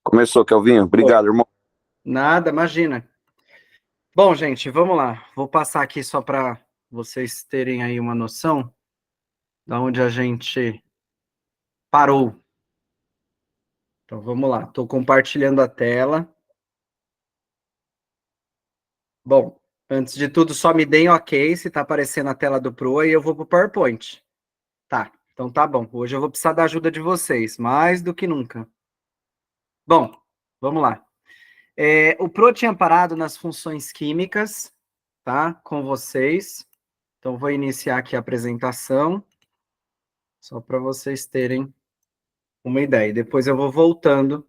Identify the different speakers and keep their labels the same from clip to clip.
Speaker 1: Começou, Kelvinho. Obrigado, irmão.
Speaker 2: Nada, imagina. Bom, gente, vamos lá. Vou passar aqui só para vocês terem aí uma noção da onde a gente parou. Então, vamos lá. Estou compartilhando a tela. Bom, antes de tudo, só me deem ok se está aparecendo a tela do Pro e eu vou para o PowerPoint. Tá, então tá bom. Hoje eu vou precisar da ajuda de vocês, mais do que nunca. Bom, vamos lá. O Pro tinha parado nas funções químicas, tá? Com vocês. Então, vou iniciar aqui a apresentação, só para vocês terem uma ideia. Depois eu vou voltando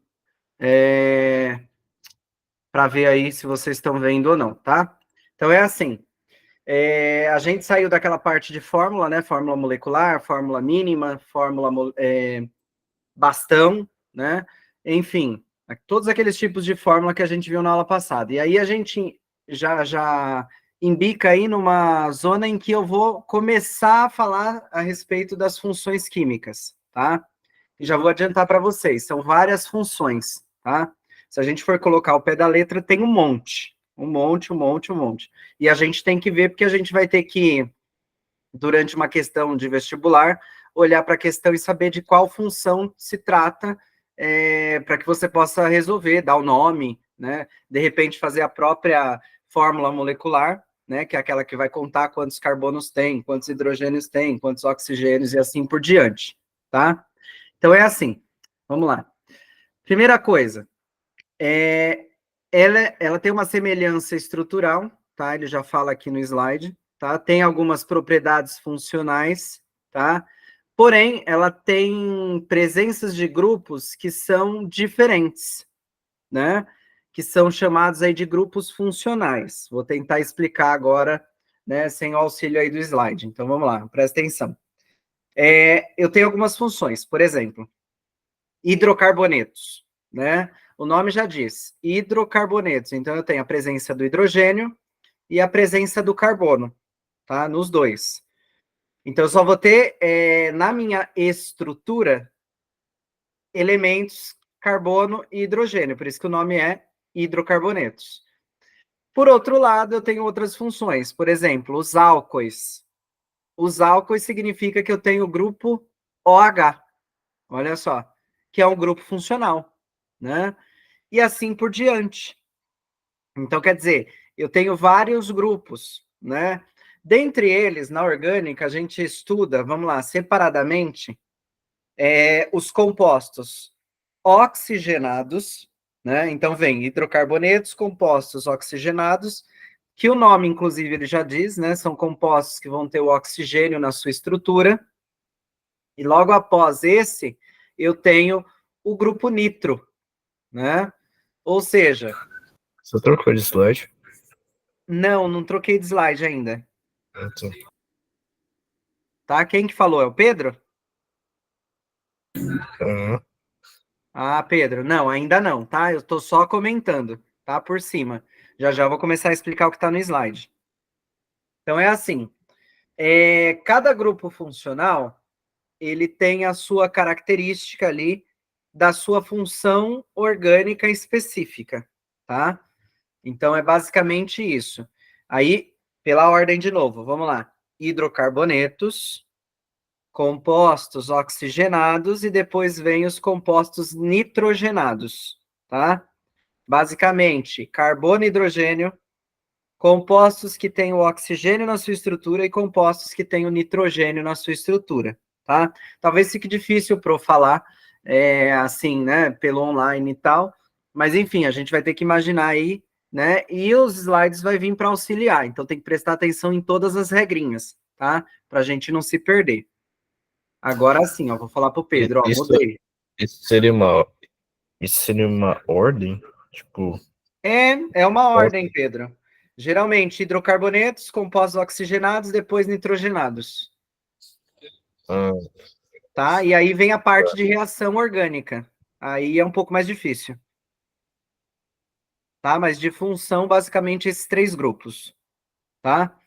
Speaker 2: para ver aí se vocês estão vendo ou não, tá? Então, é assim. A gente saiu daquela parte de fórmula, né? Fórmula molecular, fórmula mínima, fórmula bastão, né? Enfim, todos aqueles tipos de fórmula que a gente viu na aula passada. E aí a gente já embica aí numa zona em que eu vou começar a falar a respeito das funções químicas, tá? E já vou adiantar para vocês, são várias funções, tá? Se a gente for colocar o pé da letra, tem um monte. E a gente tem que ver, porque a gente vai ter que, durante uma questão de vestibular, olhar para a questão e saber de qual função se trata, para que você possa resolver, dar o nome, né? De repente fazer a própria fórmula molecular, né? Que é aquela que vai contar quantos carbonos tem, quantos hidrogênios tem, quantos oxigênios e assim por diante, tá? Então é assim, vamos lá. Primeira coisa, ela tem uma semelhança estrutural, tá? Ele já fala aqui no slide, tá? Tem algumas propriedades funcionais, tá? Porém, ela tem presenças de grupos que são diferentes, né? Que são chamados aí de grupos funcionais. Vou tentar explicar agora, né? Sem o auxílio aí do slide. Então, vamos lá, presta atenção. Eu tenho algumas funções, por exemplo, hidrocarbonetos, né? O nome já diz, hidrocarbonetos. Então, eu tenho a presença do hidrogênio e a presença do carbono, tá? Nos dois. Então, eu só vou ter, na minha estrutura, elementos carbono e hidrogênio, por isso que o nome é hidrocarbonetos. Por outro lado, eu tenho outras funções, por exemplo, os álcoois. Os álcoois significa que eu tenho o grupo OH, olha só, que é um grupo funcional, né? E assim por diante. Então, quer dizer, eu tenho vários grupos, né? Dentre eles, na orgânica, a gente estuda, vamos lá, separadamente, os compostos oxigenados, né? Então, vem hidrocarbonetos, compostos oxigenados, que o nome, inclusive, ele já diz, né? São compostos que vão ter o oxigênio na sua estrutura. E logo após esse, eu tenho o grupo nitro, né? Ou seja...
Speaker 3: Você trocou de slide?
Speaker 2: Não troquei de slide ainda.
Speaker 3: Então.
Speaker 2: Tá? Quem que falou? É o Pedro?
Speaker 3: Uhum.
Speaker 2: Ah, Pedro, não, ainda não, tá? Eu tô só comentando, tá? Por cima. Já vou começar a explicar o que tá no slide. Então, é assim. Cada grupo funcional, ele tem a sua característica ali da sua função orgânica específica, tá? Então, é basicamente isso. Aí, pela ordem de novo, vamos lá. Hidrocarbonetos, compostos oxigenados e depois vem os compostos nitrogenados, tá? Basicamente, carbono e hidrogênio, compostos que têm o oxigênio na sua estrutura e compostos que têm o nitrogênio na sua estrutura, tá? Talvez fique difícil para eu falar assim, né, pelo online e tal, mas enfim, a gente vai ter que imaginar aí, né, e os slides vai vir para auxiliar, então tem que prestar atenção em todas as regrinhas, tá? Para a gente não se perder. Agora sim, ó, vou falar pro Pedro, ó, mudei.
Speaker 3: Isso seria uma ordem? Tipo...
Speaker 2: É uma ordem, Pedro. Geralmente, hidrocarbonetos, compostos oxigenados, depois nitrogenados. Tá? E aí vem a parte de reação orgânica. Aí é um pouco mais difícil. Tá? Mas de função, basicamente, esses três grupos. Tá?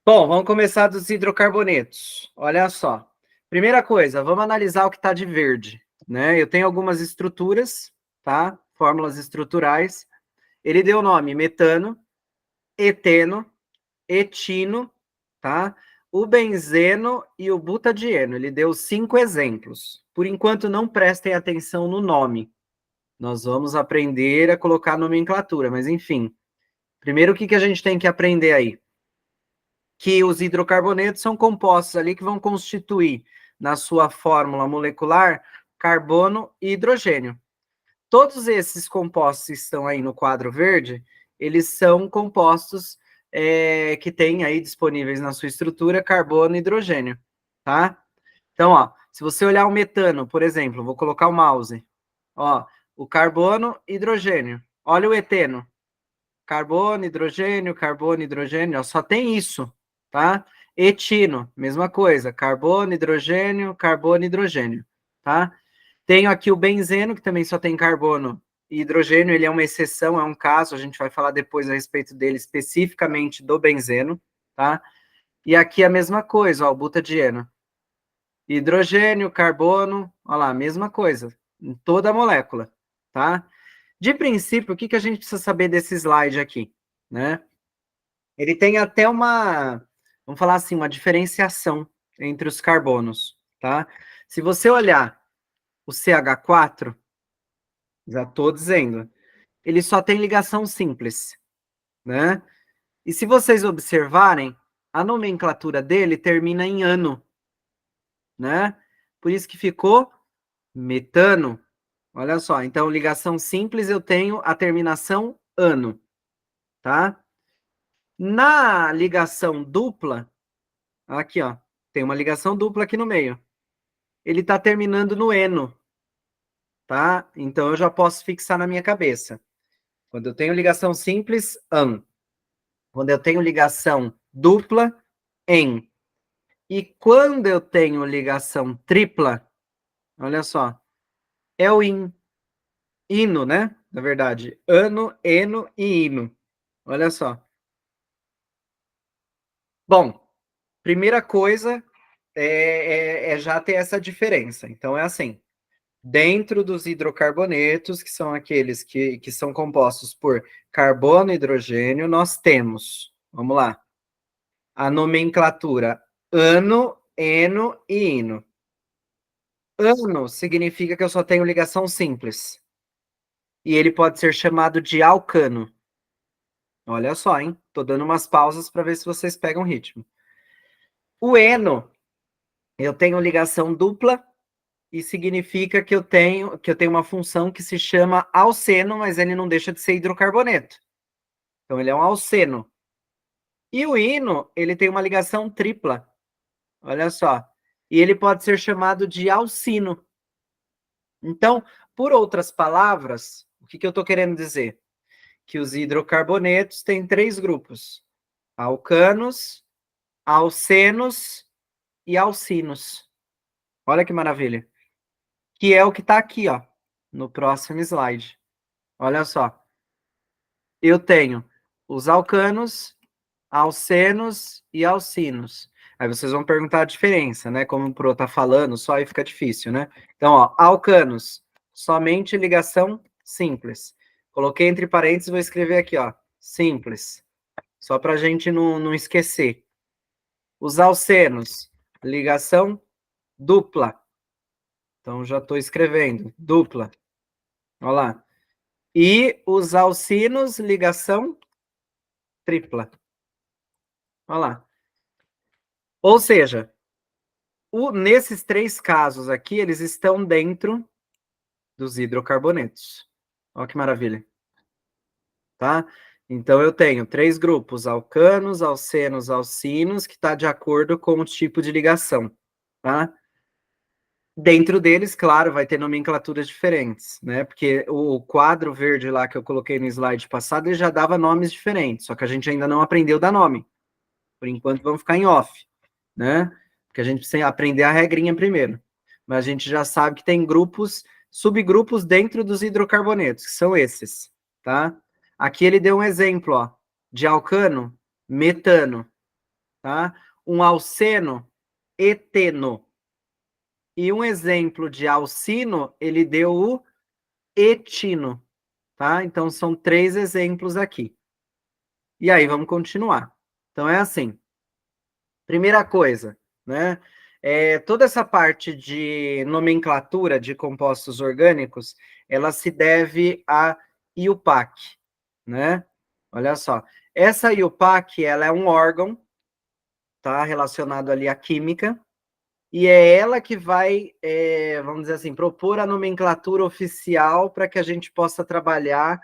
Speaker 2: Bom, vamos começar dos hidrocarbonetos. Olha só. Primeira coisa, vamos analisar o que está de verde. Né? Eu tenho algumas estruturas, tá? Fórmulas estruturais. Ele deu o nome metano, eteno, etino, tá? O benzeno e o butadieno. Ele deu 5 exemplos. Por enquanto, não prestem atenção no nome. Nós vamos aprender a colocar nomenclatura, mas enfim. Primeiro, o que a gente tem que aprender aí? Que os hidrocarbonetos são compostos ali que vão constituir, na sua fórmula molecular, carbono e hidrogênio. Todos esses compostos que estão aí no quadro verde, eles são compostos que tem aí disponíveis na sua estrutura carbono e hidrogênio, tá? Então, ó, se você olhar o metano, por exemplo, vou colocar o mouse, ó, o carbono e hidrogênio. Olha o eteno, carbono, hidrogênio, ó, só tem isso, tá? Etino, mesma coisa, carbono, hidrogênio, tá? Tenho aqui o benzeno, que também só tem carbono e hidrogênio, ele é uma exceção, é um caso, a gente vai falar depois a respeito dele, especificamente do benzeno, tá? E aqui a mesma coisa, ó, o butadieno. Hidrogênio, carbono, ó lá, mesma coisa, em toda a molécula, tá? De princípio, o que a gente precisa saber desse slide aqui, né? Ele tem até uma, vamos falar assim, uma diferenciação entre os carbonos, tá? Se você olhar o CH4, já estou dizendo, ele só tem ligação simples, né? E se vocês observarem, a nomenclatura dele termina em ano, né? Por isso que ficou metano. Olha só, então ligação simples eu tenho a terminação ano, tá? Na ligação dupla, aqui ó, tem uma ligação dupla aqui no meio. Ele está terminando no eno, tá? Então eu já posso fixar na minha cabeça. Quando eu tenho ligação simples, an. Quando eu tenho ligação dupla, em. E quando eu tenho ligação tripla, olha só, é o in. Ino, né? Na verdade, ano, eno e ino. Olha só. Bom, primeira coisa é já ter essa diferença. Então, é assim, dentro dos hidrocarbonetos, que são aqueles que são compostos por carbono e hidrogênio, nós temos, vamos lá, a nomenclatura ano, eno e ino. Ano significa que eu só tenho ligação simples. E ele pode ser chamado de alcano. Olha só, hein? Tô dando umas pausas para ver se vocês pegam ritmo. O eno, eu tenho ligação dupla e significa que eu tenho uma função que se chama alceno, mas ele não deixa de ser hidrocarboneto. Então ele é um alceno. E o ino, ele tem uma ligação tripla. Olha só. E ele pode ser chamado de alcino. Então, por outras palavras, o que eu estou querendo dizer? Que os hidrocarbonetos têm 3 grupos: alcanos, alcenos e alcinos. Olha que maravilha. Que é o que está aqui, ó, no próximo slide. Olha só. Eu tenho os alcanos, alcenos e alcinos. Aí vocês vão perguntar a diferença, né? Como o Pro tá falando, só aí fica difícil, né? Então, ó, alcanos, somente ligação simples. Coloquei entre parênteses, vou escrever aqui, ó, simples. Só para a gente não esquecer. Os alcenos, ligação dupla. Então, já estou escrevendo, dupla. Olha lá. E os alcinos, ligação tripla. Olha lá. Ou seja, nesses 3 casos aqui, eles estão dentro dos hidrocarbonetos. Olha que maravilha. Tá? Então, eu tenho 3 grupos, alcanos, alcenos, alcinos, que está de acordo com o tipo de ligação. Tá? Dentro deles, claro, vai ter nomenclaturas diferentes, né? Porque o quadro verde lá que eu coloquei no slide passado, ele já dava nomes diferentes, só que a gente ainda não aprendeu a dar nome. Por enquanto, vamos ficar em off, né? Porque a gente precisa aprender a regrinha primeiro. Mas a gente já sabe que tem grupos, subgrupos dentro dos hidrocarbonetos, que são esses, tá? Aqui ele deu um exemplo, ó, de alcano, metano, tá? Um alceno, eteno. E um exemplo de alcino, ele deu o etino, tá? Então, são 3 exemplos aqui. E aí, vamos continuar. Então, é assim. Primeira coisa, né? Toda essa parte de nomenclatura de compostos orgânicos, ela se deve à IUPAC, né? Olha só. Essa IUPAC, ela é um órgão, tá? Relacionado ali à química, e é ela que vai, vamos dizer assim, propor a nomenclatura oficial para que a gente possa trabalhar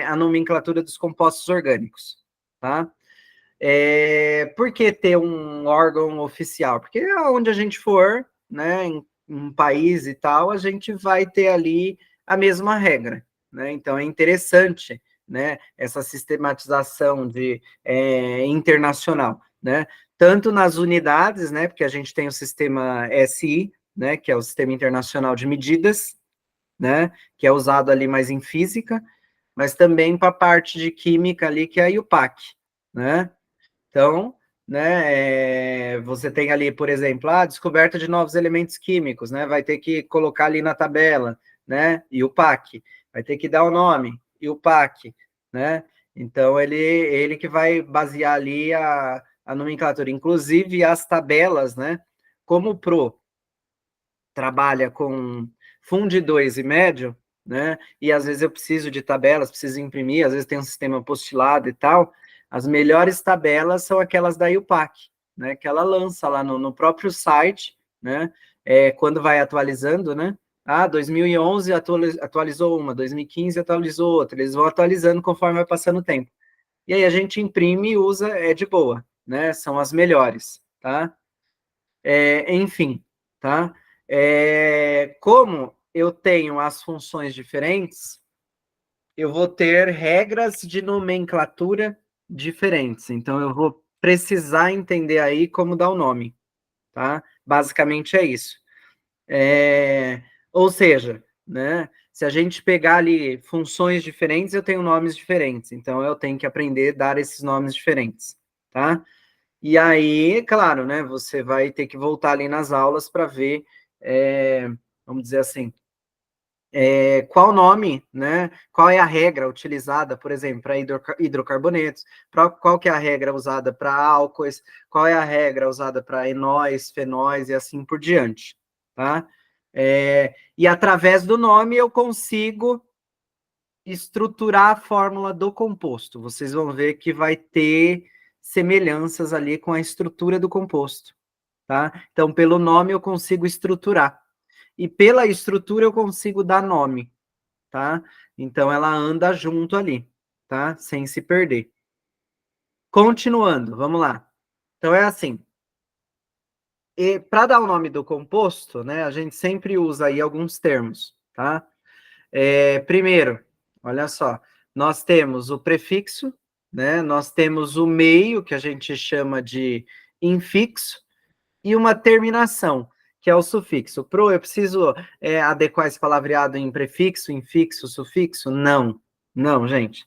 Speaker 2: a nomenclatura dos compostos orgânicos, tá? Por que ter um órgão oficial? Porque onde a gente for, né, em um país e tal, a gente vai ter ali a mesma regra, né? Então é interessante, né, essa sistematização internacional, né? Tanto nas unidades, né, porque a gente tem o sistema SI, né, que é o Sistema Internacional de Medidas, né, que é usado ali mais em física, mas também para a parte de química ali, que é a IUPAC, né? Então, né, você tem ali, por exemplo, a descoberta de novos elementos químicos, né? Vai ter que colocar ali na tabela, né? E o PAC, vai ter que dar o nome, e o PAC, né? Então, ele que vai basear ali a nomenclatura, inclusive as tabelas, né? Como o PRO trabalha com Fundi 2 e médio, né? E às vezes eu preciso de tabelas, preciso imprimir, às vezes tem um sistema postilado e tal. As melhores tabelas são aquelas da IUPAC, né? Que ela lança lá no próprio site, né? Quando vai atualizando, né? 2011 atualizou uma, 2015 atualizou outra. Eles vão atualizando conforme vai passando o tempo. E aí a gente imprime e usa, é de boa, né? São as melhores, tá? Enfim, tá? Como eu tenho as funções diferentes, eu vou ter regras de nomenclatura diferentes. Então, eu vou precisar entender aí como dar o nome, tá? Basicamente é isso. Ou seja, né? Se a gente pegar ali funções diferentes, eu tenho nomes diferentes. Então, eu tenho que aprender a dar esses nomes diferentes, tá? E aí, claro, né, você vai ter que voltar ali nas aulas para ver, vamos dizer assim, qual nome, né, qual é a regra utilizada, por exemplo, para hidrocarbonetos, qual que é a regra usada para álcoois, qual é a regra usada para enóis, fenóis e assim por diante, tá? E através do nome eu consigo estruturar a fórmula do composto. Vocês vão ver que vai ter semelhanças ali com a estrutura do composto, tá? Então, pelo nome eu consigo estruturar. E pela estrutura eu consigo dar nome, tá? Então, ela anda junto ali, tá? Sem se perder. Continuando, vamos lá. Então, é assim. Para dar o nome do composto, né, a gente sempre usa aí alguns termos, tá? Primeiro, olha só, nós temos o prefixo, né? Nós temos o meio, que a gente chama de infixo, e uma terminação, que é o sufixo. Eu preciso adequar esse palavreado em prefixo, infixo, sufixo? Não, não, gente.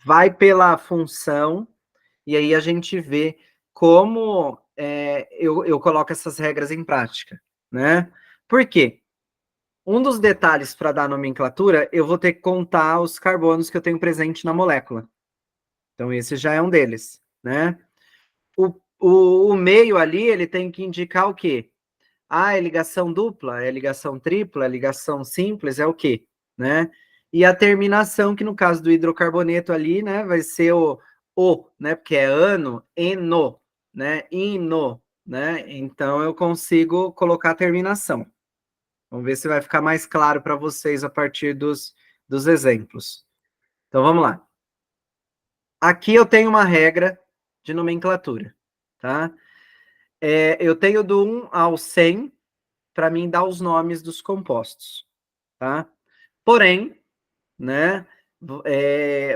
Speaker 2: Vai pela função, e aí a gente vê como eu coloco essas regras em prática, né? Por quê? Um dos detalhes para dar nomenclatura, eu vou ter que contar os carbonos que eu tenho presente na molécula. Então, esse já é um deles, né? O meio ali, ele tem que indicar o quê? É ligação dupla, é ligação tripla, é ligação simples, é o quê? Né? E a terminação, que no caso do hidrocarboneto ali, né, vai ser né? Porque é ano, eno, né? Ino, né? Então, eu consigo colocar a terminação. Vamos ver se vai ficar mais claro para vocês a partir dos exemplos. Então, vamos lá. Aqui eu tenho uma regra de nomenclatura, tá? Eu tenho do 1 ao 100 para mim dar os nomes dos compostos, tá? Porém, né,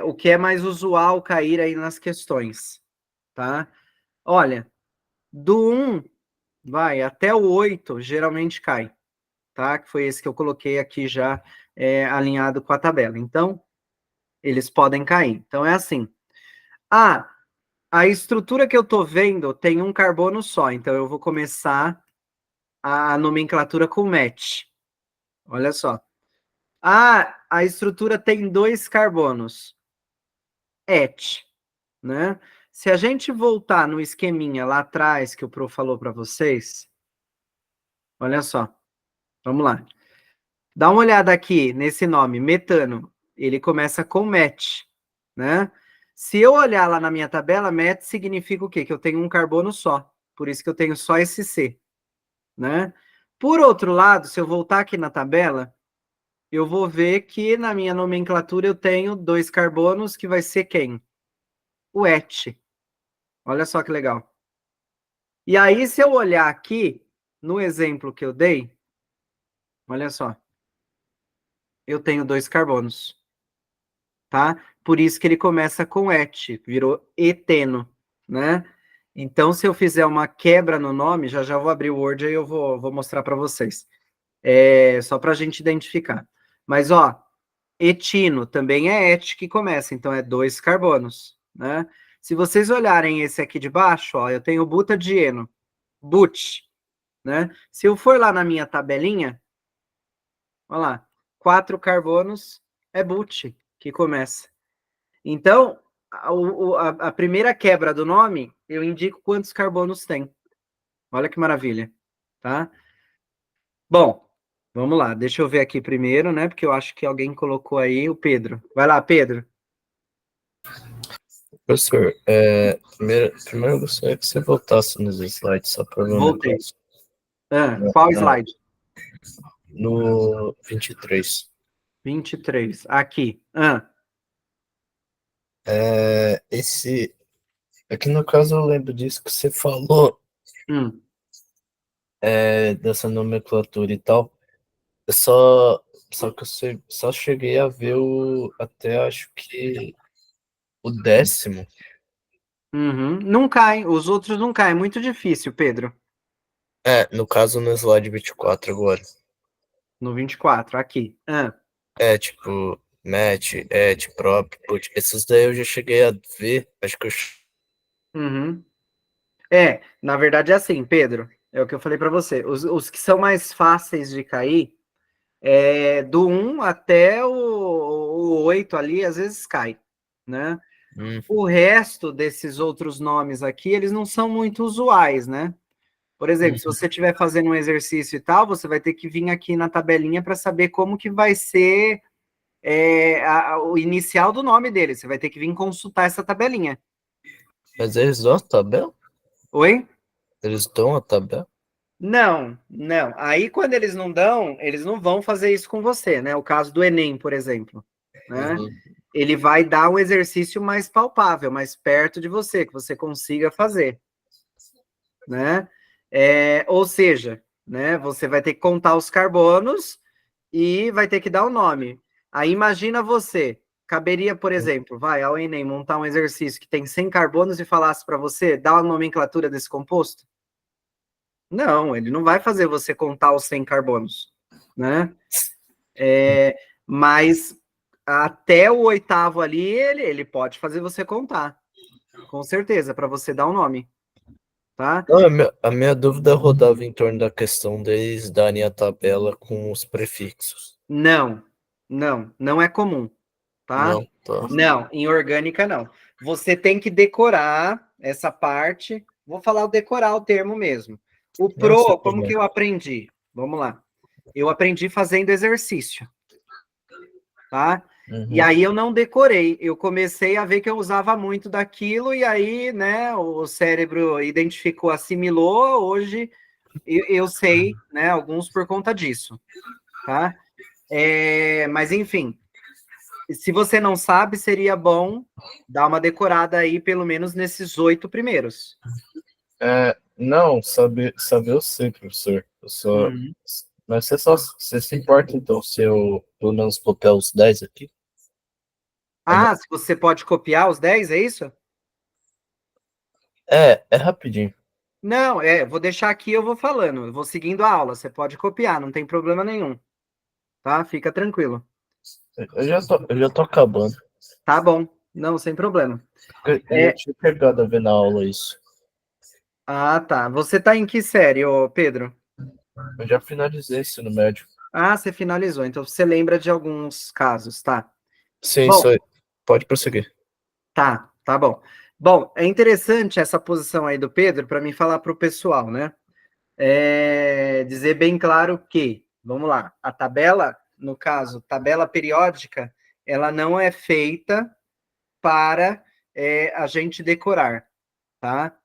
Speaker 2: o que é mais usual cair aí nas questões, tá? Olha, do 1, até o 8, geralmente cai, tá? Que foi esse que eu coloquei aqui já alinhado com a tabela. Então, eles podem cair. Então, é assim. A estrutura que eu estou vendo tem um carbono só. Então, eu vou começar a nomenclatura com match. Olha só. a estrutura tem 2 carbonos. Et, né? Se a gente voltar no esqueminha lá atrás que o Pro falou para vocês, olha só, vamos lá. Dá uma olhada aqui nesse nome, metano. Ele começa com met, né? Se eu olhar lá na minha tabela, met significa o quê? Que eu tenho um carbono só. Por isso que eu tenho só esse C, né? Por outro lado, se eu voltar aqui na tabela, eu vou ver que na minha nomenclatura eu tenho 2 carbonos, que vai ser quem? O et. Olha só que legal. E aí, se eu olhar aqui, no exemplo que eu dei, olha só, eu tenho 2 carbonos, tá? Por isso que ele começa com et, virou eteno, né? Então, se eu fizer uma quebra no nome, já já vou abrir o Word e eu vou mostrar para vocês. Só para a gente identificar. Mas, ó, etino também é et que começa, então é 2 carbonos, né? Se vocês olharem esse aqui de baixo, ó, eu tenho butadieno, but, né? Se eu for lá na minha tabelinha, olha lá, 4 carbonos é but que começa. Então, a primeira quebra do nome, eu indico quantos carbonos tem. Olha que maravilha, tá? Bom, vamos lá, deixa eu ver aqui primeiro, né? Porque eu acho que alguém colocou aí o Pedro. Vai lá, Pedro.
Speaker 3: Professor, primeiro eu gostaria que você voltasse nos slides, só para ver um
Speaker 2: Voltei.
Speaker 3: negócio.
Speaker 2: Qual slide?
Speaker 3: No 23.
Speaker 2: 23. Aqui.
Speaker 3: Aqui no caso eu lembro disso que você falou, dessa nomenclatura e tal. Só que eu só cheguei a ver até acho que o 10º.
Speaker 2: Uhum. Não cai, os outros não caem, é muito difícil, Pedro.
Speaker 3: No caso no slide 24 agora.
Speaker 2: No 24, aqui.
Speaker 3: Tipo, match, prop, put. Esses daí eu já cheguei a ver, acho que eu...
Speaker 2: Uhum. Na verdade é assim, Pedro, é o que eu falei para você. Os que são mais fáceis de cair, do 1 até o 8 ali, às vezes cai, né? O resto desses outros nomes aqui, eles não são muito usuais, né? Por exemplo, se você estiver fazendo um exercício e tal, você vai ter que vir aqui na tabelinha para saber como que vai ser o inicial do nome dele. Você vai ter que vir consultar essa tabelinha.
Speaker 3: Mas eles dão a tabela?
Speaker 2: Oi?
Speaker 3: Eles dão a tabela?
Speaker 2: Não, não. Aí, quando eles não dão, eles não vão fazer isso com você, né? O caso do Enem, por exemplo, né? Ele vai dar um exercício mais palpável, mais perto de você, que você consiga fazer, né? Ou seja, né? Você vai ter que contar os carbonos e vai ter que dar o nome. Aí, imagina você, caberia, por exemplo, vai ao Enem montar um exercício que tem 100 carbonos e falasse para você, dá a nomenclatura desse composto? Não, ele não vai fazer você contar os 100 carbonos, né? Mas até o 8º ali, ele pode fazer você contar, com certeza, para você dar o nome, tá?
Speaker 3: Não, a minha dúvida rodava em torno da questão deles darem a tabela com os prefixos.
Speaker 2: Não, não é comum, tá?
Speaker 3: Não, tá.
Speaker 2: Não, em orgânica não. Você tem que decorar essa parte. Vou falar decorar o termo mesmo. O pro, como que eu aprendi? Vamos lá. Eu aprendi fazendo exercício, tá? E aí eu não decorei. Eu comecei a ver que eu usava muito daquilo e aí, né, o cérebro identificou, assimilou. Hoje eu sei, né, alguns por conta disso, tá? Mas enfim, se você não sabe, seria bom dar uma decorada aí, pelo menos nesses 8 primeiros.
Speaker 3: Não, saber eu sei, professor. Mas você se importa, então, se eu pelo menos copiar os 10 aqui?
Speaker 2: Se você pode copiar os 10, é isso?
Speaker 3: É rapidinho.
Speaker 2: Não, vou deixar aqui, eu vou falando, eu vou seguindo a aula, você pode copiar, não tem problema nenhum, tá? Fica tranquilo.
Speaker 3: Eu já tô acabando.
Speaker 2: Tá bom, não, sem problema.
Speaker 3: Eu tinha pegado a ver na aula isso.
Speaker 2: Tá. Você tá em que série, ô Pedro?
Speaker 3: Eu já finalizei ensino médio.
Speaker 2: Ah, você finalizou. Então você lembra de alguns casos, tá?
Speaker 3: Sim,
Speaker 2: Bom,
Speaker 3: pode prosseguir.
Speaker 2: tá bom. Bom, é interessante essa posição aí do Pedro para mim falar para o pessoal, né? Dizer bem claro que, vamos lá, a tabela, no caso, tabela periódica, ela não é feita para a gente decorar, tá?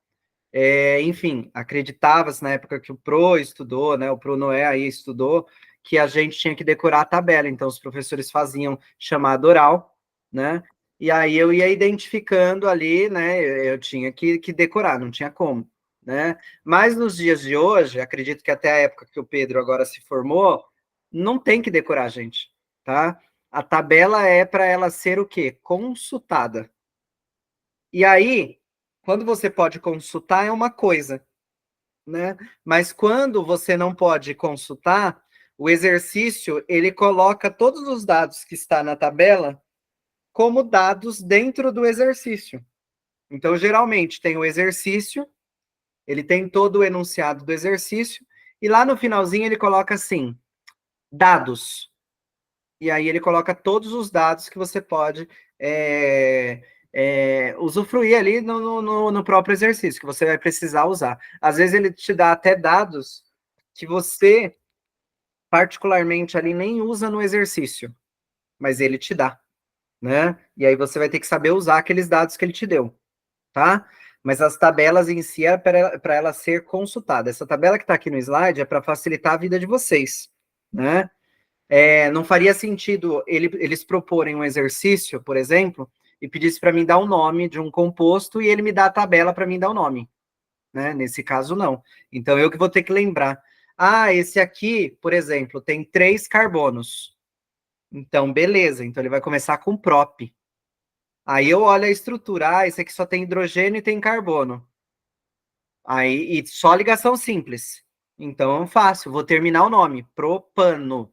Speaker 2: Enfim, acreditava-se na época que o Pro estudou, né? O Pro Noé aí estudou, que a gente tinha que decorar a tabela. Então, os professores faziam chamada oral, né? E aí eu ia identificando ali, né? Eu tinha que decorar, não tinha como, né? Mas nos dias de hoje, acredito que até a época que o Pedro agora se formou, não tem que decorar, gente, tá? A tabela é para ela ser o quê? Consultada. E aí, quando você pode consultar, é uma coisa, né? Mas quando você não pode consultar, o exercício, ele coloca todos os dados que está na tabela como dados dentro do exercício. Então, geralmente, tem o exercício, ele tem todo o enunciado do exercício, e lá no finalzinho ele coloca assim, dados. E aí ele coloca todos os dados que você pode usufruir ali no próprio exercício, que você vai precisar usar. Às vezes ele te dá até dados que você, particularmente ali, nem usa no exercício, mas ele te dá, né? E aí você vai ter que saber usar aqueles dados que ele te deu, tá? Mas as tabelas em si é para ela ser consultada. Essa tabela que está aqui no slide é para facilitar a vida de vocês, né? Não faria sentido eles proporem um exercício, por exemplo, e pedisse para mim dar o nome de um composto e ele me dá a tabela para mim dar o nome, né? Nesse caso, não. Então, eu que vou ter que lembrar. Ah, esse aqui, por exemplo, tem 3 carbonos. Então, beleza. Então, ele vai começar com prop. Aí eu olho a estrutura. Ah, esse aqui só tem hidrogênio e tem carbono. Aí, e só ligação simples. Então, fácil. Vou terminar o nome. Propano.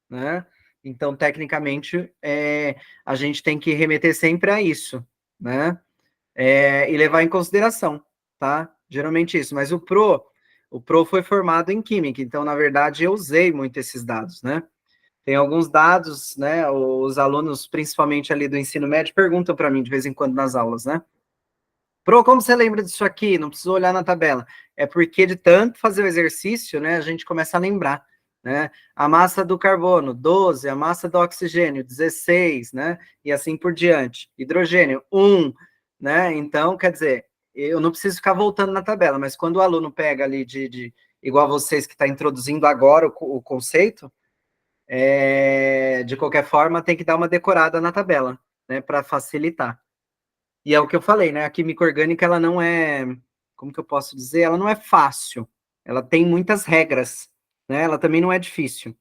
Speaker 2: Né? Então, tecnicamente, a gente tem que remeter sempre a isso, né? E levar em consideração, tá? Geralmente isso. Mas o Pro foi formado em Química, então, na verdade, eu usei muito esses dados, né? Tem alguns dados, né? Os alunos, principalmente ali do ensino médio, perguntam para mim de vez em quando nas aulas, né? Pro, como você lembra disso aqui? Não precisa olhar na tabela. É porque de tanto fazer o exercício, né, a gente começa a lembrar, né? A massa do carbono, 12, a massa do oxigênio, 16, né? E assim por diante. Hidrogênio, 1, né? Então, quer dizer, eu não preciso ficar voltando na tabela, mas quando o aluno pega ali igual vocês que está introduzindo agora o conceito, de qualquer forma, tem que dar uma decorada na tabela, né, para facilitar. E é o que eu falei, né? A química orgânica, ela não é, como que eu posso dizer? Ela não é fácil. Ela tem muitas regras, né? Ela também não é difícil.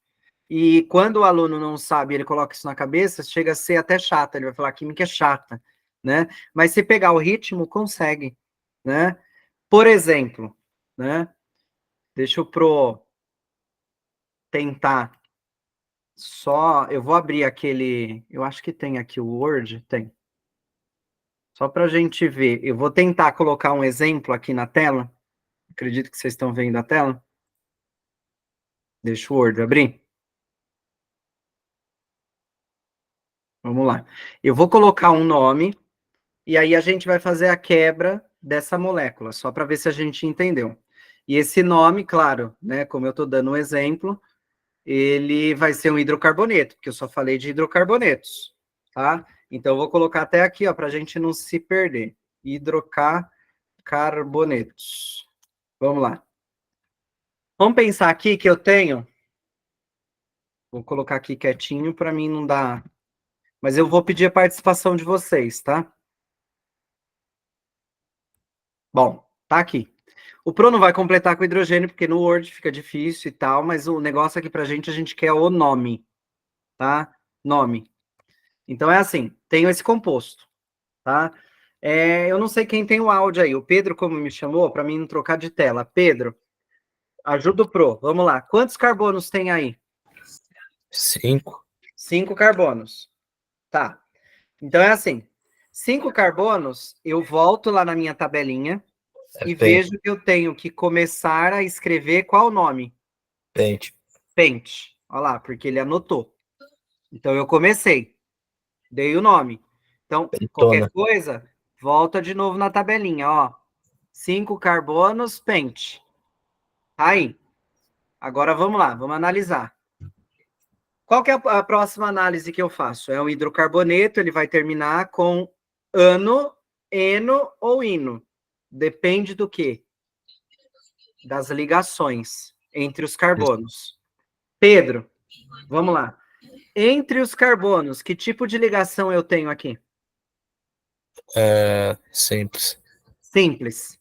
Speaker 2: E quando o aluno não sabe, ele coloca isso na cabeça, chega a ser até chata. Ele vai falar, química é chata, né? Mas se pegar o ritmo, consegue, né? Por exemplo, né? Deixa eu tentar só, eu vou abrir aquele, eu acho que tem aqui o Word, tem. Só para a gente ver, eu vou tentar colocar um exemplo aqui na tela. Acredito que vocês estão vendo a tela. Deixa o Word abrir. Vamos lá. Eu vou colocar um nome e aí a gente vai fazer a quebra dessa molécula, só para ver se a gente entendeu. E esse nome, claro, né, como eu estou dando um exemplo, ele vai ser um hidrocarboneto, porque eu só falei de hidrocarbonetos, tá? Então eu vou colocar até aqui, ó, para a gente não se perder. Hidrocarbonetos. Vamos lá. Vamos pensar aqui que eu tenho. Vou colocar aqui quietinho para mim não dar. Mas eu vou pedir a participação de vocês, tá? Bom, tá aqui. O Pro não vai completar com hidrogênio, porque no Word fica difícil e tal, mas o negócio aqui pra gente, a gente quer o nome, tá? Nome. Então é assim, tenho esse composto, tá? Eu não sei quem tem o áudio aí. O Pedro, como me chamou, para mim não trocar de tela. Pedro, ajuda o Pro. Vamos lá. Quantos carbonos tem aí?
Speaker 3: 5.
Speaker 2: 5 carbonos. Tá. Então é assim, 5 carbonos, eu volto lá na minha tabelinha e
Speaker 3: Pente.
Speaker 2: vejo que eu tenho que começar a escrever qual o nome?
Speaker 3: Pente.
Speaker 2: Pente, Olha lá, porque ele anotou. Então, eu comecei, dei o nome. Então, qualquer
Speaker 3: Pentona.
Speaker 2: coisa, volta de novo na tabelinha, ó. 5 carbonos, pente. Aí, agora vamos lá, vamos analisar. Qual que é a próxima análise que eu faço? É um hidrocarboneto, ele vai terminar com ano, eno ou ino. Depende do quê? Das ligações entre os carbonos. Pedro, vamos lá. Entre os carbonos, que tipo de ligação eu tenho aqui?
Speaker 3: Simples.
Speaker 2: Simples.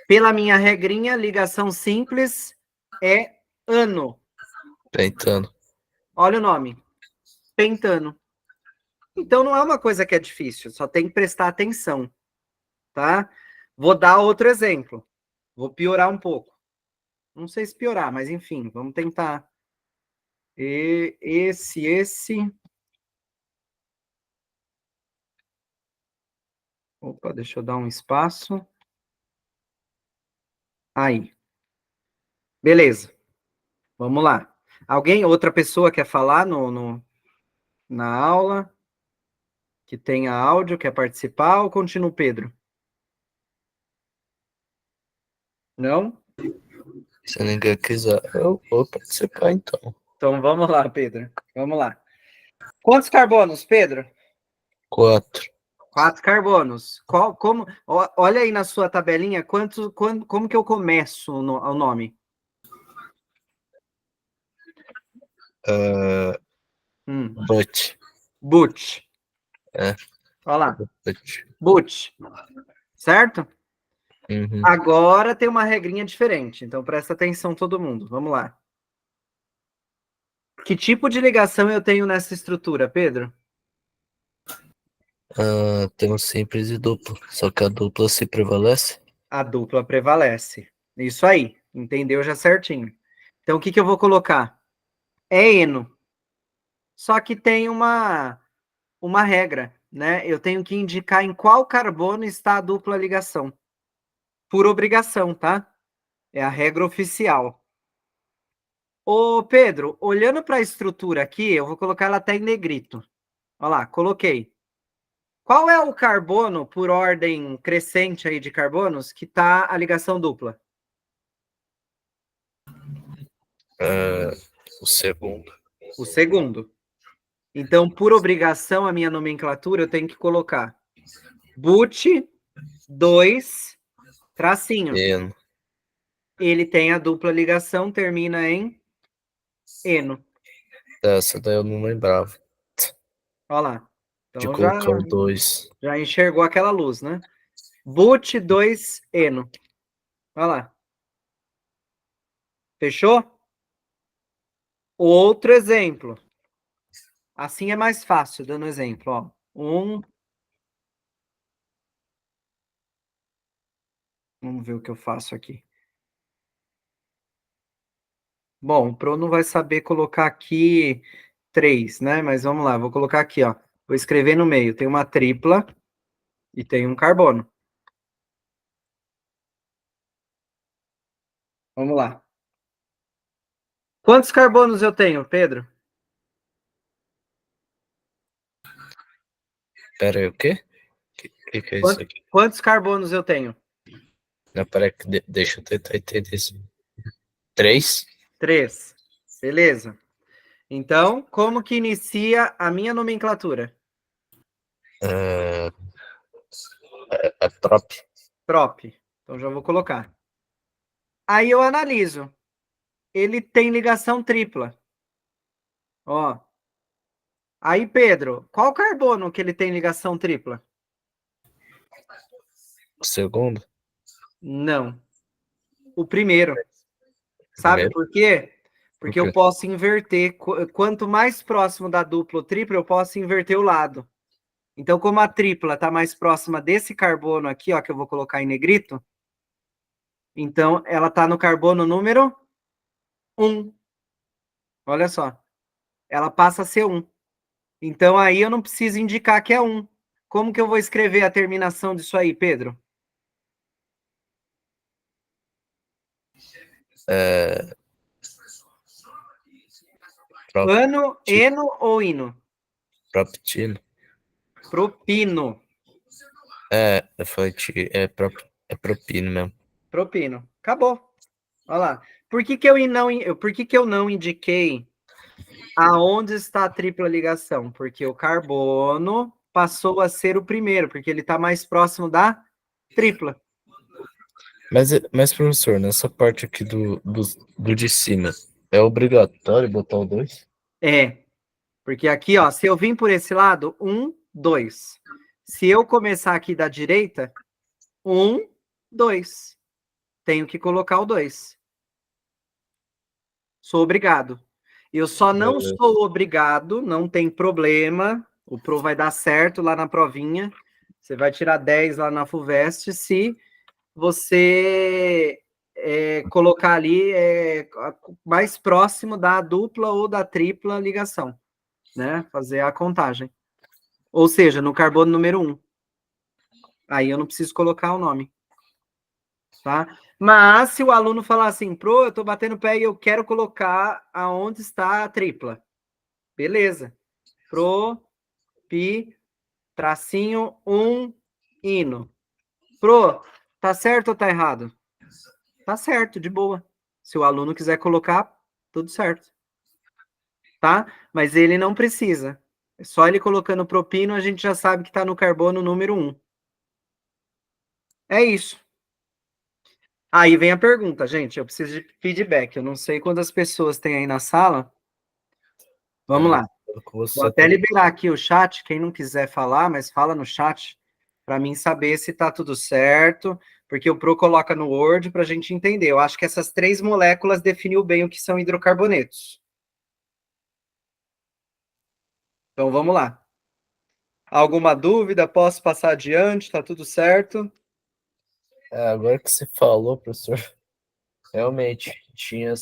Speaker 2: Pela minha regrinha, ligação simples é ano.
Speaker 3: Pentano.
Speaker 2: Olha o nome, pentano. Então não é uma coisa que é difícil, só tem que prestar atenção, tá? Vou dar outro exemplo. Vou piorar um pouco. Não sei se piorar, mas enfim, vamos tentar. Esse. Opa, deixa eu dar um espaço. Aí. Beleza. Vamos lá. Outra pessoa quer falar na aula? Que tenha áudio, quer participar ou continua o Pedro? Não?
Speaker 3: Se ninguém quiser, eu vou participar então.
Speaker 2: Então vamos lá, Pedro. Vamos lá. Quantos carbonos, Pedro?
Speaker 3: 4.
Speaker 2: 4 carbonos. Olha aí na sua tabelinha, como que eu começo o nome?
Speaker 3: But.
Speaker 2: But.
Speaker 3: É.
Speaker 2: Olha lá.
Speaker 3: But.
Speaker 2: But. Certo?
Speaker 3: Uhum.
Speaker 2: Agora tem uma regrinha diferente, então presta atenção todo mundo. Vamos lá. Que tipo de ligação eu tenho nessa estrutura, Pedro?
Speaker 3: Tem um simples e duplo. Só que a dupla se prevalece.
Speaker 2: A dupla prevalece. Isso aí, entendeu já certinho. Então o que eu vou colocar? É eno. Só que tem uma regra, né? Eu tenho que indicar em qual carbono está a dupla ligação. Por obrigação, tá? É a regra oficial. Ô, Pedro, olhando para a estrutura aqui, eu vou colocar ela até em negrito. Olha lá, coloquei. Qual é o carbono, por ordem crescente aí de carbonos, que está a ligação dupla?
Speaker 3: O segundo.
Speaker 2: O segundo. Então, por obrigação, a minha nomenclatura, eu tenho que colocar but 2 tracinho.
Speaker 3: Eno.
Speaker 2: Ele tem a dupla ligação, termina em eno.
Speaker 3: Essa daí eu não lembrava.
Speaker 2: Olha lá.
Speaker 3: De
Speaker 2: Então
Speaker 3: colocar o 2.
Speaker 2: já enxergou aquela luz, né? But 2 eno. Olha lá. Fechou? Outro exemplo. Assim é mais fácil, dando exemplo, ó. Vamos ver o que eu faço aqui. Bom, o Pro não vai saber colocar aqui 3, né? Mas vamos lá, vou colocar aqui, ó. Vou escrever no meio. Tem uma tripla e tem um carbono. Vamos lá. Quantos carbonos eu tenho, Pedro?
Speaker 3: Pera aí, o quê? Que é isso aqui?
Speaker 2: Quantos carbonos eu tenho?
Speaker 3: Não, pera aí, deixa eu tentar entender isso. 3?
Speaker 2: 3. Beleza. Então, como que inicia a minha nomenclatura?
Speaker 3: É prop.
Speaker 2: Prop. Então, já vou colocar. Aí eu analiso. Ele tem ligação tripla. Ó. Aí, Pedro, qual carbono que ele tem ligação tripla?
Speaker 3: O segundo?
Speaker 2: Não. O primeiro. Sabe
Speaker 3: Primeiro?
Speaker 2: por quê?
Speaker 3: Por
Speaker 2: Porque eu
Speaker 3: quê?
Speaker 2: posso inverter. Quanto mais próximo da dupla ou tripla, eu posso inverter o lado. Então, como a tripla está mais próxima desse carbono aqui, ó, que eu vou colocar em negrito, então ela está no carbono número 1. Olha só. Ela passa a ser 1. Então, aí eu não preciso indicar que é 1. Como que eu vou escrever a terminação disso aí, Pedro?
Speaker 3: É,
Speaker 2: Ano, eno ou ino?
Speaker 3: Proptino.
Speaker 2: Propino.
Speaker 3: Eu falei é propino mesmo.
Speaker 2: Propino. Acabou. Olha lá. Por que que eu não indiquei aonde está a tripla ligação? Porque o carbono passou a ser o primeiro, porque ele está mais próximo da tripla.
Speaker 3: Mas, professor, nessa parte aqui do de cima, é obrigatório botar o 2?
Speaker 2: É, porque aqui, ó, se eu vim por esse lado, 1, 2. Se eu começar aqui da direita, 1, 2. Tenho que colocar o 2. Sou obrigado. Eu só não
Speaker 3: Beleza.
Speaker 2: sou obrigado, não tem problema. O Pro vai dar certo lá na provinha. Você vai tirar 10 lá na FUVEST se você colocar ali mais próximo da dupla ou da tripla ligação, né? Fazer a contagem. Ou seja, no carbono número 1. Aí eu não preciso colocar o nome, tá? Mas se o aluno falar assim, Pro, eu estou batendo o pé e eu quero colocar aonde está a tripla. Beleza. Pro, pi, tracinho, ino. Pro, tá certo ou tá errado? Tá certo, de boa. Se o aluno quiser colocar, tudo certo. Tá? Mas ele não precisa. É só ele colocando propino, a gente já sabe que está no carbono número 1. É isso. Aí vem a pergunta, gente. Eu preciso de feedback. Eu não sei quantas pessoas tem aí na sala. Vamos lá.
Speaker 3: Tô com
Speaker 2: Vou
Speaker 3: você
Speaker 2: até
Speaker 3: também.
Speaker 2: liberar aqui o chat. Quem não quiser falar, mas fala no chat para mim saber se está tudo certo, porque o Pro coloca no Word para a gente entender. Eu acho que essas 3 moléculas definiu bem o que são hidrocarbonetos. Então vamos lá. Alguma dúvida? Posso passar adiante? Está tudo certo?
Speaker 3: Agora que você falou, professor, realmente tinha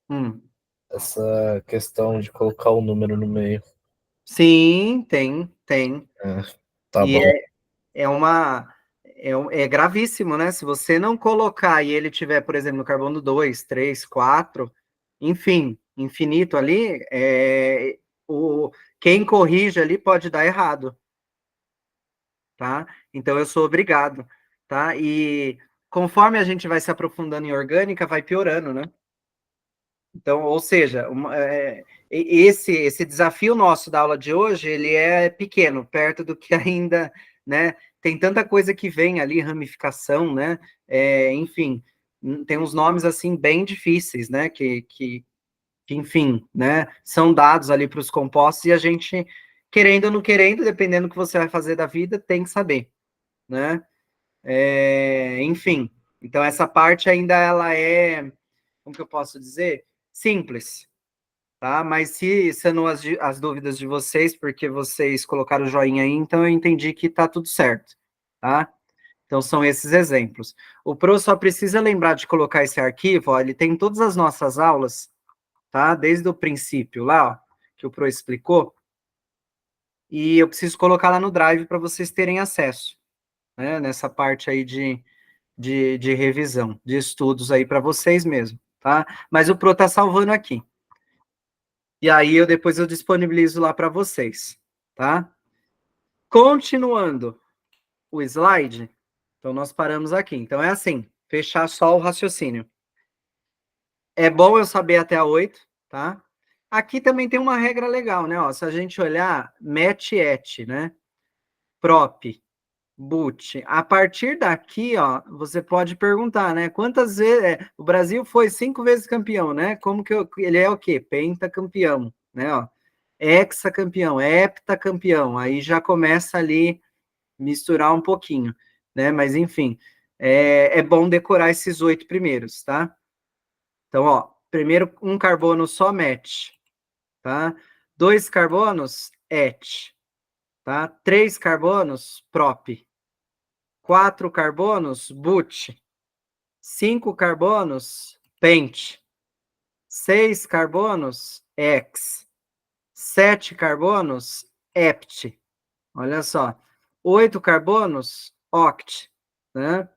Speaker 2: Hum.
Speaker 3: essa questão de colocar o número no meio.
Speaker 2: Sim, tem.
Speaker 3: É, tá
Speaker 2: E
Speaker 3: bom.
Speaker 2: é gravíssimo, né? Se você não colocar e ele tiver, por exemplo, no carbono 2, 3, 4, enfim, infinito ali, quem corrige ali pode dar errado, tá? Então eu sou obrigado, tá? E conforme a gente vai se aprofundando em orgânica, vai piorando, né? Então, ou seja, esse desafio nosso da aula de hoje, ele é pequeno, perto do que ainda, né? Tem tanta coisa que vem ali, ramificação, né? Enfim, tem uns nomes assim bem difíceis, né? Que, enfim, né? São dados ali para os compostos e a gente, querendo ou não querendo, dependendo do que você vai fazer da vida, tem que saber, né? Enfim, então essa parte ainda ela é, como que eu posso dizer? Simples, tá? Mas se sanou as dúvidas de vocês, porque vocês colocaram o joinha aí, então eu entendi que tá tudo certo, tá? Então são esses exemplos. O Pro só precisa lembrar de colocar esse arquivo, ó, ele tem todas as nossas aulas, tá? Desde o princípio lá, ó, que o Pro explicou, e eu preciso colocar lá no Drive para vocês terem acesso, né? Nessa parte aí de revisão, de estudos aí para vocês mesmo, tá? Mas o Pro tá salvando aqui. E aí depois eu disponibilizo lá para vocês, tá? Continuando o slide, então nós paramos aqui. Então é assim, fechar só o raciocínio. É bom eu saber até a 8, tá? Aqui também tem uma regra legal, né? Ó, se a gente olhar match et, né? Prop, boot. A partir daqui, ó, você pode perguntar, né? Quantas vezes o Brasil foi 5 vezes campeão, né? Como que ele é o quê? Pentacampeão, né? Ó, hexacampeão, heptacampeão. Aí já começa ali misturar um pouquinho, né? Mas enfim, é bom decorar esses 8 primeiros, tá? Então, ó, primeiro um carbono só match, tá? 2 carbonos et, tá? 3 carbonos prop. 4 carbonos, but. 5 carbonos, pent. 6 carbonos, ex. 7 carbonos, hept. Olha só. 8 carbonos, oct. Né?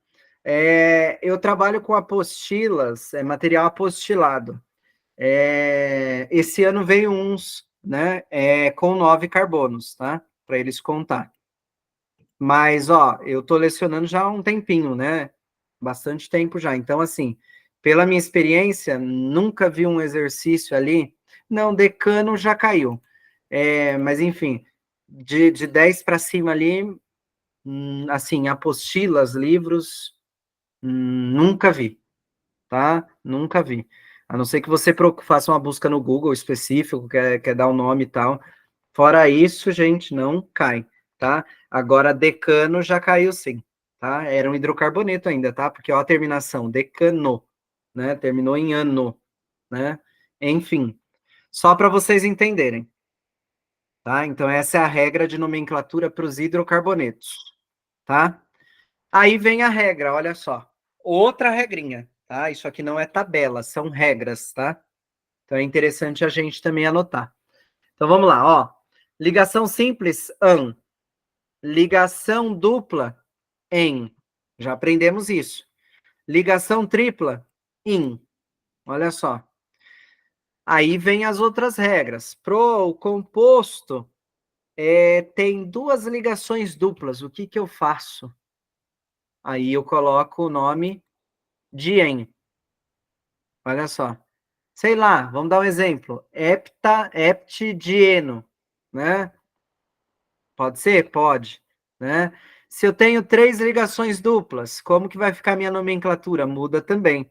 Speaker 2: Eu trabalho com apostilas, material apostilado. Esse ano veio uns, né, com 9 carbonos, tá? Para eles contar. Mas, ó, eu tô lecionando já há um tempinho, né? Bastante tempo já. Então, assim, pela minha experiência, nunca vi um exercício ali. Não, decano já caiu. Mas, enfim, de 10 para cima ali, assim, apostilas, livros, nunca vi, tá? Nunca vi. A não ser que você faça uma busca no Google específico, quer dar um nome e tal. Fora isso, gente, não cai, tá? Agora, decano já caiu sim, tá? Era um hidrocarboneto ainda, tá? Porque, ó, a terminação, decano, né? Terminou em ano, né? Enfim, só para vocês entenderem, tá? Então, essa é a regra de nomenclatura para os hidrocarbonetos, tá? Aí vem a regra, olha só. Outra regrinha, tá? Isso aqui não é tabela, são regras, tá? Então, é interessante a gente também anotar. Então, vamos lá, ó. Ligação simples, an. Ligação dupla, em. Já aprendemos isso. Ligação tripla, in. Olha só. Aí vem as outras regras. Pro composto, tem duas ligações duplas. O que que eu faço? Aí eu coloco o nome de em. Olha só. Sei lá, vamos dar um exemplo. Heptidieno, né? Pode ser? Pode, né? Se eu tenho 3 ligações duplas, como que vai ficar minha nomenclatura? Muda também.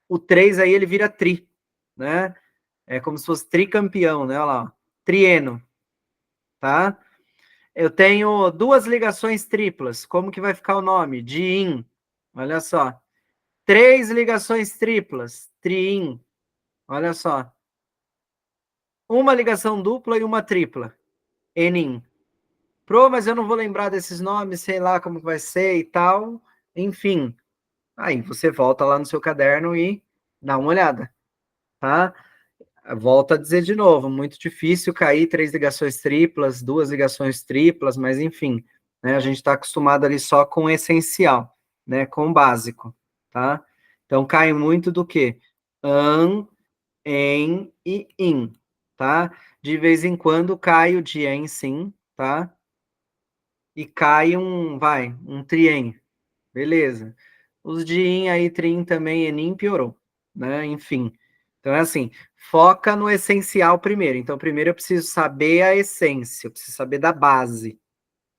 Speaker 2: O 3 aí ele vira tri, né? É como se fosse tricampeão, né? Olha lá, ó. Trieno, tá? Eu tenho 2 ligações triplas, como que vai ficar o nome? Diin, olha só. 3 ligações triplas, triin, olha só. Uma ligação dupla e uma tripla, enin. Mas eu não vou lembrar desses nomes, sei lá como vai ser e tal. Enfim, aí você volta lá no seu caderno e dá uma olhada, tá? Volto a dizer de novo, muito difícil cair 3 ligações triplas, 2 ligações triplas, mas enfim, né? A gente está acostumado ali só com o essencial, né? Com o básico, tá? Então cai muito do que? An, em e in, tá? De vez em quando cai o de em sim, tá? E cai um triem, beleza. Os de in aí, trim também, enim piorou, né? Enfim. Então é assim, foca no essencial primeiro. Então, primeiro eu preciso saber a essência, eu preciso saber da base,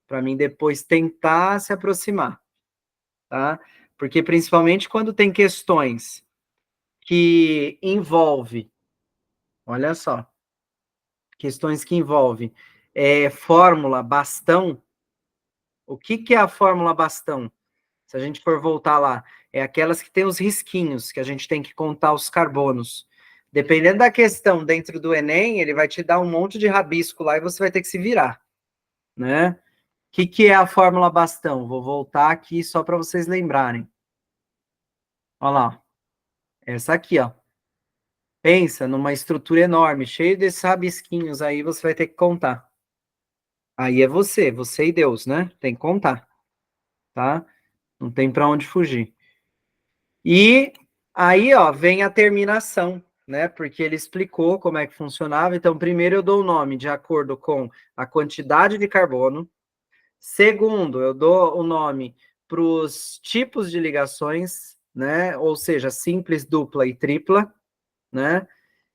Speaker 2: para mim depois tentar se aproximar, tá? Porque principalmente quando tem questões que envolve, olha só, questões que envolvem fórmula, bastão. O que que é a fórmula bastão? Se a gente for voltar lá, é aquelas que tem os risquinhos, que a gente tem que contar os carbonos. Dependendo da questão dentro do Enem, ele vai te dar um monte de rabisco lá e você vai ter que se virar, né? O que é a fórmula bastão? Vou voltar aqui só para vocês lembrarem. Olha lá, essa aqui, ó. Pensa numa estrutura enorme, cheio desses rabisquinhos aí, você vai ter que contar. Aí é você e Deus, né? Tem que contar, tá? Não tem para onde fugir. E aí, ó, vem a terminação, né? Porque ele explicou como é que funcionava. Então, primeiro eu dou o nome de acordo com a quantidade de carbono. Segundo, eu dou o nome para os tipos de ligações, né? Ou seja, simples, dupla e tripla, né?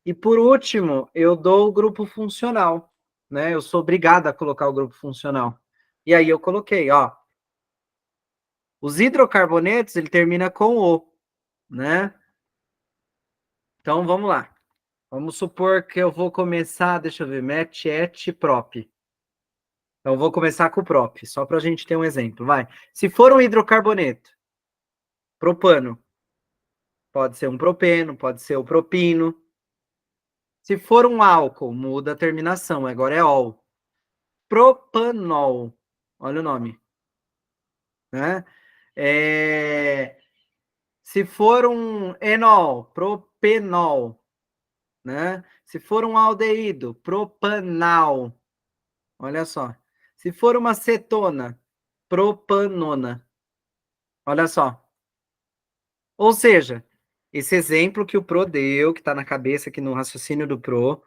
Speaker 2: E por último, eu dou o grupo funcional, né? Eu sou obrigado a colocar o grupo funcional. E aí eu coloquei, ó. Os hidrocarbonetos, ele termina com O, né? Então, vamos lá. Vamos supor que eu vou começar, deixa eu ver, match, et, prop. Então, eu vou começar com o prop, só para a gente ter um exemplo, vai. Se for um hidrocarboneto, propano, pode ser um propeno, pode ser o propino. Se for um álcool, muda a terminação, agora é ol. Propanol, olha o nome, né? Se for um enol, propenol, né? Se for um aldeído, propanal. Olha só. Se for uma cetona, propanona. Olha só. Ou seja, esse exemplo que o Pro deu, que está na cabeça aqui no raciocínio do Pro,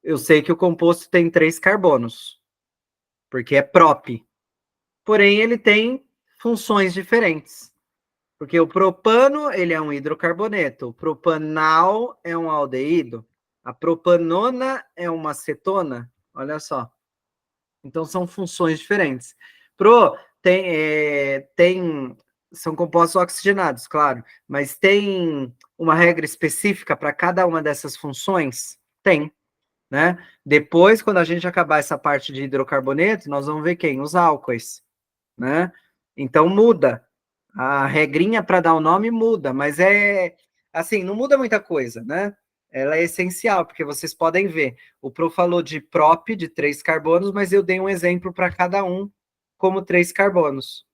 Speaker 2: eu sei que o composto tem 3 carbonos, porque é prop. Porém, ele tem funções diferentes. Porque o propano, ele é um hidrocarboneto. O propanal é um aldeído. A propanona é uma acetona. Olha só. Então, são funções diferentes. Pro são compostos oxigenados, claro. Mas tem uma regra específica para cada uma dessas funções? Tem, né? Depois, quando a gente acabar essa parte de hidrocarboneto, nós vamos ver quem? Os álcoois, né? Então, muda. A regrinha para dar o nome muda, mas assim, não muda muita coisa, né? Ela é essencial, porque vocês podem ver. O Pro falou de prop, de 3 carbonos, mas eu dei um exemplo para cada um como 3 carbonos,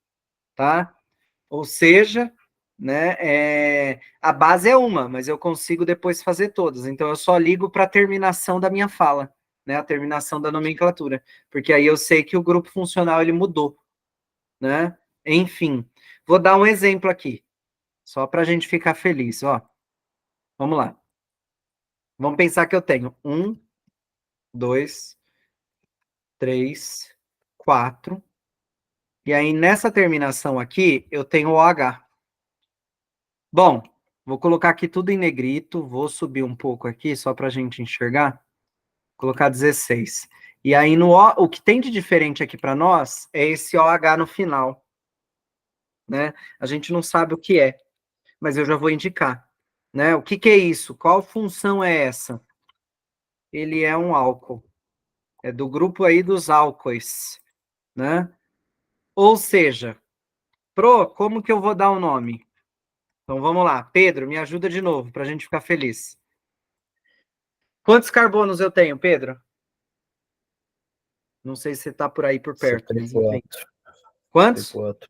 Speaker 2: tá? Ou seja, né, a base é uma, mas eu consigo depois fazer todas. Então, eu só ligo para a terminação da minha fala, né? A terminação da nomenclatura, porque aí eu sei que o grupo funcional ele mudou, né? Enfim, vou dar um exemplo aqui, só para a gente ficar feliz, ó. Vamos lá. Vamos pensar que eu tenho 1, 2, 3, 4. E aí, nessa terminação aqui, eu tenho o OH. Bom, vou colocar aqui tudo em negrito, vou subir um pouco aqui, só para a gente enxergar. Vou colocar 16. E aí, o que tem de diferente aqui para nós é esse OH no final, né? A gente não sabe o que é, mas eu já vou indicar, né? O que é isso? Qual função é essa? Ele é um álcool. É do grupo aí dos álcoois, né? Ou seja, Pro, como que eu vou dar o nome? Então vamos lá. Pedro, me ajuda de novo para a gente ficar feliz. Quantos carbonos eu tenho, Pedro? Não sei se você está por aí por
Speaker 3: Você
Speaker 2: perto,
Speaker 3: tem
Speaker 2: mas enfim.
Speaker 3: 4. Tem
Speaker 2: Quantos?
Speaker 3: 4.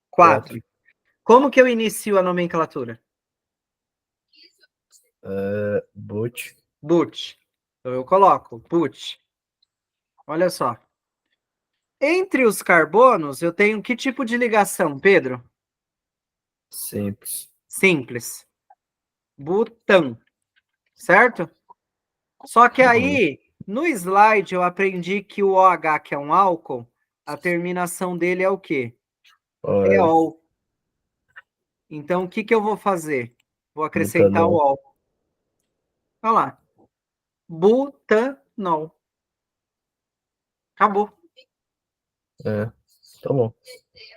Speaker 3: 4.
Speaker 2: 4. Como que eu inicio a nomenclatura?
Speaker 3: Boot.
Speaker 2: But. Então eu coloco but. Olha só. Entre os carbonos, eu tenho que tipo de ligação, Pedro?
Speaker 3: Simples.
Speaker 2: Simples. Butão. Certo? Só que aí, no slide, eu aprendi que o OH, que é um álcool, a terminação dele é o quê? É
Speaker 3: Ol.
Speaker 2: ol. Então, o que que eu vou fazer? Vou acrescentar o
Speaker 3: Butanol.
Speaker 2: ol. Olha lá. Butanol. Acabou,
Speaker 3: Tá bom.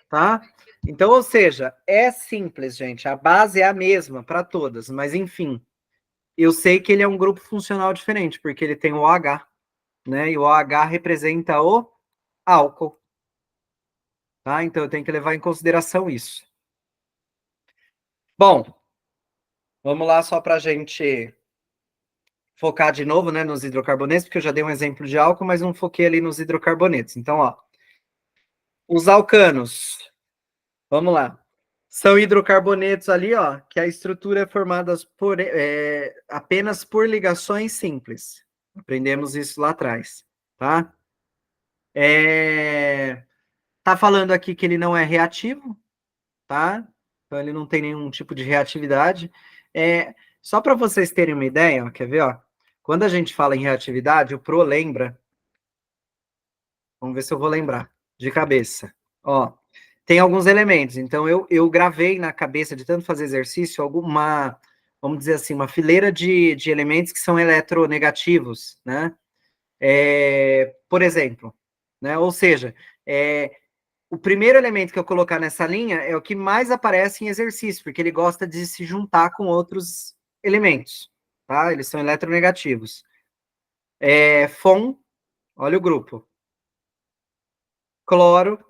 Speaker 2: tá? Então, ou seja, é simples, gente. A base é a mesma para todas, mas enfim, eu sei que ele é um grupo funcional diferente, porque ele tem o OH, né? E o OH representa o álcool, tá? Então, eu tenho que levar em consideração isso. Bom, vamos lá só para a gente focar de novo, né, nos hidrocarbonetos, porque eu já dei um exemplo de álcool, mas não foquei ali nos hidrocarbonetos. Então, ó, os alcanos, vamos lá. São hidrocarbonetos ali, ó, que a estrutura é formada apenas por ligações simples. Aprendemos isso lá atrás, tá? Tá falando aqui que ele não é reativo, tá? Então ele não tem nenhum tipo de reatividade. Só para vocês terem uma ideia, ó, quer ver, ó? Quando a gente fala em reatividade, o Pro lembra. Vamos ver se eu vou lembrar de cabeça. Ó, tem alguns elementos. Então eu gravei na cabeça de tanto fazer exercício alguma, vamos dizer assim, uma fileira de elementos que são eletronegativos, né? Por exemplo, né? Ou seja, o primeiro elemento que eu colocar nessa linha é o que mais aparece em exercício, porque ele gosta de se juntar com outros elementos, tá? Eles são eletronegativos. Fom, olha o grupo. Cloro,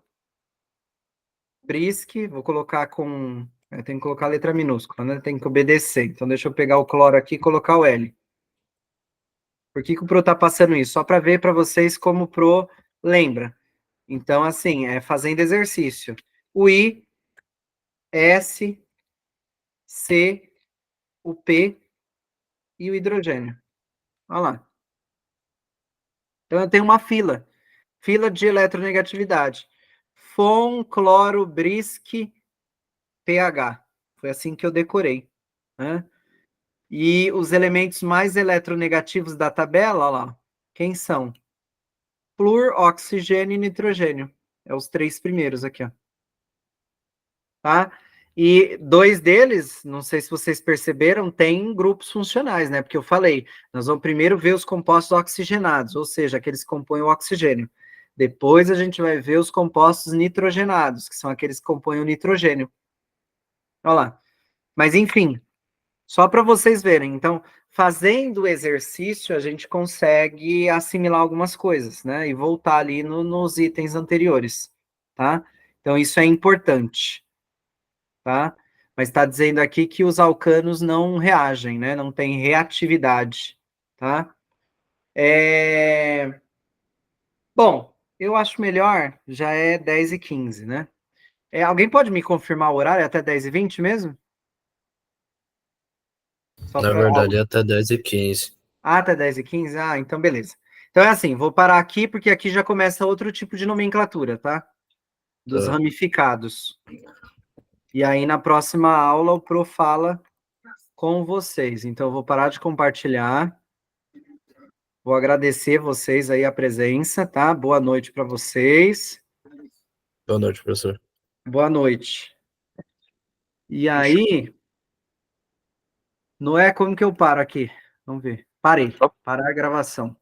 Speaker 2: Brisk, vou colocar com... tem que colocar a letra minúscula, né? Tem que obedecer. Então, deixa eu pegar o cloro aqui e colocar o L. Por que que o Pro tá passando isso? Só para ver para vocês como o Pro lembra. Então, assim, fazendo exercício. O I, S, C, o P e o hidrogênio. Olha lá. Então, eu tenho uma fila. Fila de eletronegatividade. Fom, cloro, Brisk, pH. Foi assim que eu decorei, né? E os elementos mais eletronegativos da tabela, olha lá, quem são? Flúor, oxigênio e nitrogênio. É os três primeiros aqui, ó. Tá? E dois deles, não sei se vocês perceberam, têm grupos funcionais, né? Porque eu falei, nós vamos primeiro ver os compostos oxigenados, ou seja, aqueles que compõem o oxigênio. Depois a gente vai ver os compostos nitrogenados, que são aqueles que compõem o nitrogênio. Olha lá. Mas enfim, só para vocês verem. Então, fazendo o exercício, a gente consegue assimilar algumas coisas, né? E voltar ali nos itens anteriores, tá? Então, isso é importante, tá? Mas está dizendo aqui que os alcanos não reagem, né? Não tem reatividade, tá? Bom, eu acho melhor, já é 10h15, né? Alguém pode me confirmar o horário? É até 10h20 mesmo? Só
Speaker 3: Na
Speaker 2: para
Speaker 3: verdade, é até 10h15.
Speaker 2: Ah, até 10h15? Ah, então beleza. Então é assim, vou parar aqui, porque aqui já começa outro tipo de nomenclatura, tá? Dos
Speaker 3: Tá.
Speaker 2: ramificados. E aí, na próxima aula, o Pro fala com vocês. Então, eu vou parar de compartilhar. Vou agradecer vocês aí a presença, tá? Boa noite para vocês.
Speaker 3: Boa noite, professor.
Speaker 2: Boa noite. E aí, não é como que eu paro aqui? Vamos ver. Parei. Parar a gravação.